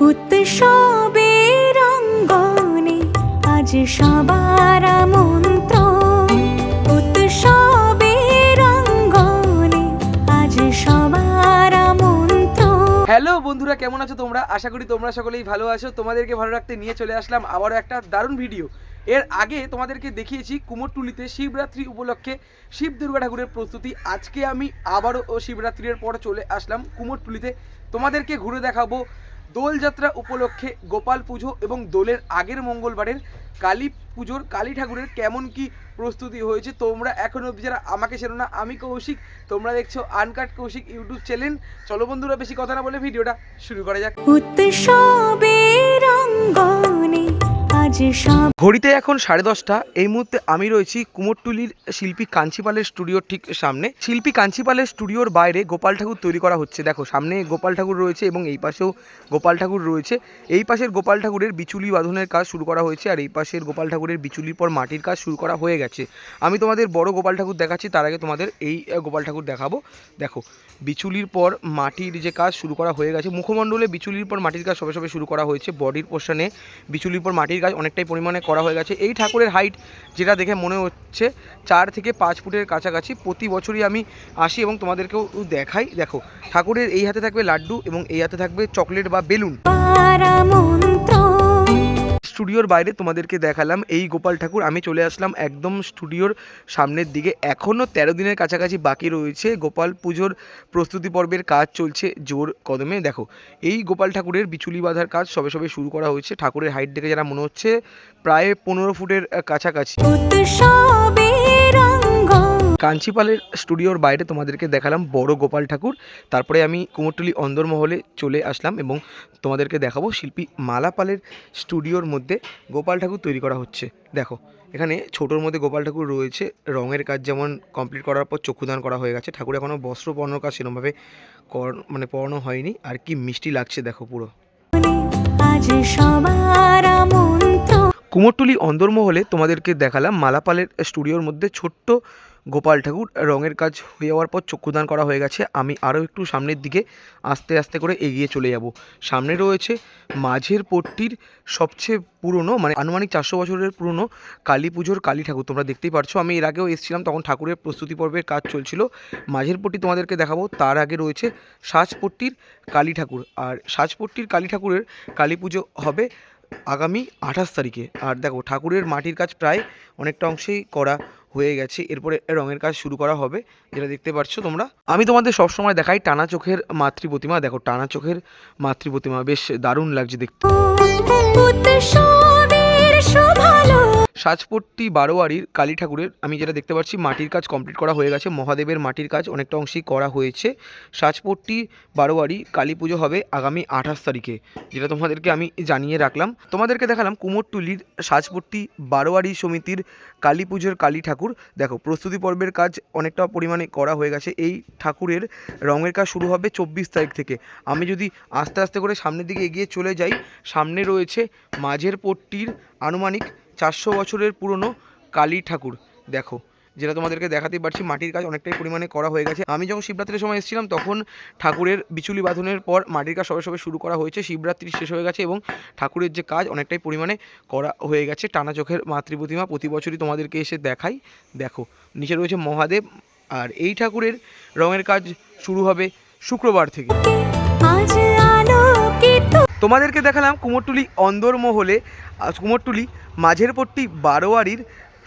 উৎসবের অঙ্গনে আজ সবার আমন্ত্রণ, উৎসবের অঙ্গনে আজ সবার আমন্ত্রণ। হ্যালো বন্ধুরা, কেমন আছো তোমরা? আশা করি তোমরা সকলেই ভালো আছো। তোমাদেরকে ভালো রাখতে নিয়ে চলে আসলাম আবারও একটা দারুণ ভিডিও। এর আগে তোমাদেরকে দেখিয়েছি কুমোরটুলিতে শিবরাত্রি উপলক্ষে শিব দুর্গা ঠাকুরের প্রস্তুতি। আজকে আমি আবারও শিবরাত্রির পর চলে আসলাম কুমোরটুলিতে। তোমাদেরকে ঘুরে দেখাবো দোলযাত্রা উপলক্ষে গোপাল পুজো এবং দোলের আগের মঙ্গলবারের কালী পুজোর কালী ঠাকুরের কেমন কি প্রস্তুতি হয়েছে। তোমরা এখনো অবধি যারা আমাকে চেনো না, আমি কৌশিক, তোমরা দেখছো আনকাট কৌশিক ইউটিউব চ্যানেল। চলো বন্ধুরা, বেশি কথা না বলে ভিডিওটা শুরু করা যাক। উৎসবের অঙ্গনে আজ সব। ঘড়িতে এখন 10:30। এই মুহূর্তে আমি রয়েছি কুমোরটুলির শিল্পী কাঞ্চিপালের স্টুডিওর ঠিক সামনে। শিল্পী কাঞ্চিপালের স্টুডিওর বাইরে গোপাল ঠাকুর তৈরি করা হচ্ছে। দেখো, সামনে গোপাল ঠাকুর রয়েছে এবং এই পাশেও গোপাল ঠাকুর রয়েছে। এই পাশের গোপাল ঠাকুরের বিচুলি বাঁধনের কাজ শুরু করা হয়েছে, আর এই পাশের গোপাল ঠাকুরের বিচুলির পর মাটির কাজ শুরু করা হয়ে গেছে। আমি তোমাদের বড় গোপাল ঠাকুর দেখাচ্ছি, তার আগে তোমাদের এই গোপাল ঠাকুর দেখাবো। দেখো, বিচুলির পর মাটির যে কাজ শুরু করা হয়ে গেছে। মুখমণ্ডলে বিচুলির পর মাটির কাজ সবে সবে শুরু করা হয়েছে। বডির পোর্শনে বিচুলির পর মাটির কাজ অনেকটাই পরিমাণে করা হয়ে গেছে। এই ঠাকুরের হাইট যেটা দেখে মনে হচ্ছে 4 থেকে 5 ফুটের কাছাকাছি। প্রতি বছরই আমি আসি এবং তোমাদেরকেও দেখাই। দেখো, ঠাকুরের এই হাতে থাকবে লাড্ডু এবং এই হাতে থাকবে চকলেট বা বেলুন। স্টুডিওর বাইরে তোমাদেরকে দেখালাম এই গোপাল ঠাকুর। আমি চলে আসলাম একদম স্টুডিওর সামনের দিকে। এখনও 13 দিনের কাছাকাছি বাকি রয়েছে। গোপাল পুজোর প্রস্তুতি পর্বের কাজ চলছে জোর কদমে। দেখো, এই গোপাল ঠাকুরের বিচুলি বাঁধার কাজ সবে সবে শুরু করা হয়েছে। ঠাকুরের হাইট দেখে যারা মনে হচ্ছে প্রায় 15 ফুটের কাছাকাছি। কাঞ্চিপালের স্টুডিওর বাইরে তোমাদেরকে দেখালাম বড় গোপাল ঠাকুর। তারপরে আমি কুমোরটুলি অন্দরমহলে চলে আসলাম এবং তোমাদেরকে দেখাবো শিল্পী মালাপালের স্টুডিওর মধ্যে গোপাল ঠাকুর তৈরি করা হচ্ছে। দেখো, এখানে ছোটোর মধ্যে গোপাল ঠাকুর রয়েছে। রঙের কাজ যেমন কমপ্লিট করার পর চক্ষুদান করা হয়ে গেছে। ঠাকুর এখনও বস্ত্র পরানোর কাজ সেরকমভাবে পরানো হয়নি। আর কি মিষ্টি লাগছে দেখো পুরো। কুমোরটুলি অন্দরমহলে তোমাদেরকে দেখালাম মালাপালের স্টুডিওর মধ্যে ছোট্ট গোপাল ঠাকুর। রঙের কাজ হয়ে যাওয়ার পর চক্ষুদান করা হয়ে গেছে। আমি আরও একটু সামনের দিকে আস্তে আস্তে করে এগিয়ে চলে যাব। সামনে রয়েছে মাঝের পট্টির সবচেয়ে পুরনো, আনুমানিক 400 বছরের পুরনো কালী পুজোর কালী ঠাকুর। তোমরা দেখতেই পারছো, আমি এর আগেও এসেছিলাম, তখন ঠাকুরের প্রস্তুতি পর্বের কাজ চলছিল। মাঝের পট্টি তোমাদেরকে দেখাবো, তার আগে রয়েছে সাজপট্টির কালী ঠাকুর। আর সাজপট্টির কালী ঠাকুরের কালী পুজো হবে আগামী 28 তারিখে। আর দেখো, ঠাকুরের মাটির কাজ প্রায় অনেকটা অংশেই করা হয়ে গেছে। এরপরে রঙের কাজ শুরু করা হবে, যেটা দেখতে পাচ্ছ তোমরা। আমি তোমাদের সবসময় দেখাই টানা চোখের মাতৃ প্রতিমা। দেখো, টানা চোখের মাতৃ প্রতিমা বেশ দারুণ লাগছে দেখতে। সাজপট্টি বারোয়ারির কালী ঠাকুরের আমি যেটা দেখতে পাচ্ছি মাটির কাজ কমপ্লিট করা হয়ে গেছে। মহাদেবের মাটির কাজ অনেকটা অংশেই করা হয়েছে। সাজপট্টি বারোয়ারি কালী পুজো হবে আগামী 28 তারিখে, যেটা তোমাদেরকে আমি জানিয়ে রাখলাম। তোমাদেরকে দেখালাম কুমোরটুলির সাজপট্টি বারোয়ারি সমিতির কালী পুজোর কালী ঠাকুর। দেখো, প্রস্তুতি পর্বের কাজ অনেকটা পরিমাণে করা হয়ে গেছে। এই ঠাকুরের রঙের কাজ শুরু হবে 24 তারিখ থেকে। আমি যদি আস্তে আস্তে করে সামনের দিকে এগিয়ে চলে যাই, সামনে রয়েছে মাঝের পট্টির আনুমানিক 400 বছরের পুরনো কালী ঠাকুর। দেখো, যেটা তোমাদেরকে দেখাতে পারছি মাটির কাজ অনেকটাই পরিমাণে করা হয়ে গেছে। আমি যখন শিবরাত্রির সময় এসেছিলাম তখন ঠাকুরের বিচুলি বাঁধনের পর মাটির কাজ সবে সবে শুরু করা হয়েছে। শিবরাত্রি শেষ হয়ে গেছে এবং ঠাকুরের যে কাজ অনেকটাই পরিমাণে করা হয়ে গেছে। টানা চোখের মাতৃ প্রতিমা প্রতি বছরই তোমাদেরকে এসে দেখাই। দেখো, নিচে রয়েছে মহাদেব। আর এই ঠাকুরের রঙের কাজ শুরু হবে শুক্রবার থেকে। তোমাদেরকে দেখালাম কুমোরটুলি অন্দরমহলে কুমোরটুলি মাঝের পট্টি বারোয়ারির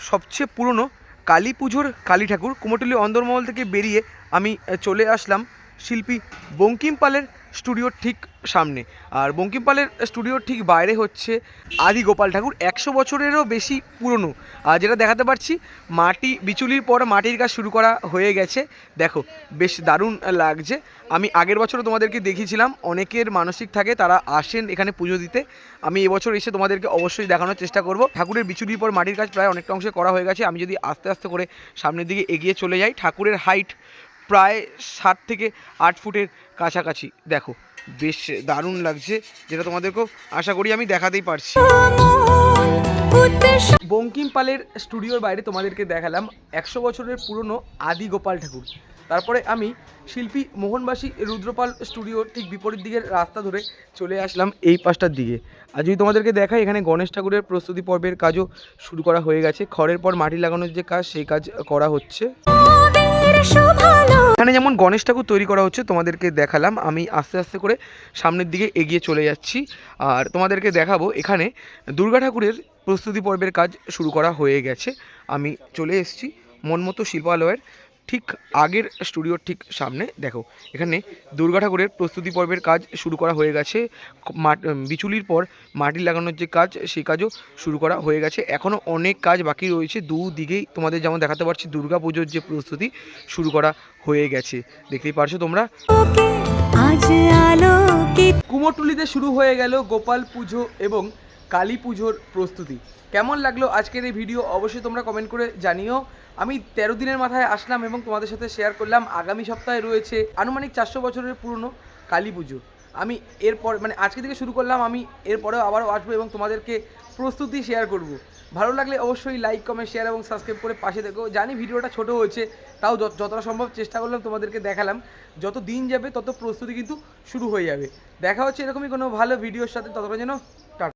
সবচেয়ে পুরনো কালী পুজোর কালী ঠাকুর। কুমোরটুলি অন্দরমহল থেকে বেরিয়ে আমি চলে আসলাম শিল্পী বঙ্কিম পালের স্টুডিওর ঠিক সামনে। আর বঙ্কিম পালের স্টুডিওর ঠিক বাইরে হচ্ছে আদি গোপাল ঠাকুর, 100 বছরেরও বেশি পুরনো। আর যেটা দেখাতে পারছি মাটি বিচুলির পর মাটির কাজ শুরু করা হয়ে গেছে। দেখো, বেশ দারুণ লাগছে। আমি আগের বছরও তোমাদেরকে দেখিয়েছিলাম, অনেকের মানসিক থাকে, তারা আসেন এখানে পুজো দিতে। আমি এবছর এসে তোমাদেরকে অবশ্যই দেখানোর চেষ্টা করব। ঠাকুরের বিচুলির পর মাটির কাজ প্রায় অনেকটা অংশে করা হয়ে গেছে। আমি যদি আস্তে আস্তে করে সামনের দিকে এগিয়ে চলে যাই, ঠাকুরের হাইট প্রায় 7 থেকে 8 ফুটের কাছাকাছি। দেখো, বেশ দারুণ লাগছে, যেটা তোমাদেরকেও আশা করি আমি দেখাতেই পারছি। বঙ্কিম পালের স্টুডিওর বাইরে তোমাদেরকে দেখালাম 100 বছরের পুরনো আদি গোপাল ঠাকুর। তারপরে আমি শিল্পী মোহনবাসী রুদ্রপাল স্টুডিওর ঠিক বিপরীত দিকের রাস্তা ধরে চলে আসলাম এই পাশটার দিকে। আর যদি তোমাদেরকে দেখাই, এখানে গণেশ ঠাকুরের প্রস্তুতি পর্বের কাজও শুরু করা হয়ে গেছে। খড়ের পর মাটি লাগানোর যে কাজ, সেই কাজ করা হচ্ছে। মোদের শোভালো এখানে যেমন গণেশ ঠাকুর তৈরি করা হচ্ছে তোমাদেরকে দেখালাম, আমি আস্তে আস্তে করে সামনের দিকে এগিয়ে চলে যাচ্ছি। আর তোমাদেরকে দেখাবো এখানে দুর্গা ঠাকুরের প্রস্তুতি পর্বের কাজ শুরু করা হয়ে গেছে। আমি চলে এসেছি মনমতো শিল্পালয়ের ঠিক আগের স্টুডিওর ঠিক সামনে। দেখো এখানে দুর্গা ঠাকুরের প্রস্তুতি পর্বের কাজ শুরু করা হয়ে গেছে। বিচুলির পর মাটি লাগানোর যে কাজ, সেই কাজও শুরু করা হয়ে গেছে। এখনও অনেক কাজ বাকি রয়েছে দুদিকেই। তোমাদের যেমন দেখাতে পারছি, দুর্গা পুজোর যে প্রস্তুতি শুরু করা হয়ে গেছে, দেখতেই পারছো তোমরা। কে আজ আলোকিত কুমোরটুলিতে শুরু হয়ে গেল গোপাল পুজো এবং কালী পুজোর প্রস্তুতি। কেমন লাগলো আজকের এই ভিডিও অবশ্যই তোমরা কমেন্ট করে জানিও। আমি 13 দিনের মাথায় আসলাম এবং তোমাদের সাথে শেয়ার করলাম। আগামী সপ্তাহে রয়েছে আনুমানিক 400 বছরের পুরনো কালী পুজো। আমি এরপর মানে আজকে থেকে শুরু করলাম, আমি এরপরেও আবারও আসবো এবং তোমাদেরকে প্রস্তুতি শেয়ার করব। ভালো লাগলে অবশ্যই লাইক, কমেন্ট, শেয়ার এবং সাবস্ক্রাইব করে পাশে দেখো। জানি ভিডিওটা ছোট হয়েছে, তাও যতটা সম্ভব চেষ্টা করলাম তোমাদেরকে দেখালাম। যত দিন যাবে তত প্রস্তুতি কিন্তু শুরু হয়ে যাবে। দেখা হচ্ছে এরকমই কোনো ভালো ভিডিওর সাথে, ততক্ষণ যেন টাটা।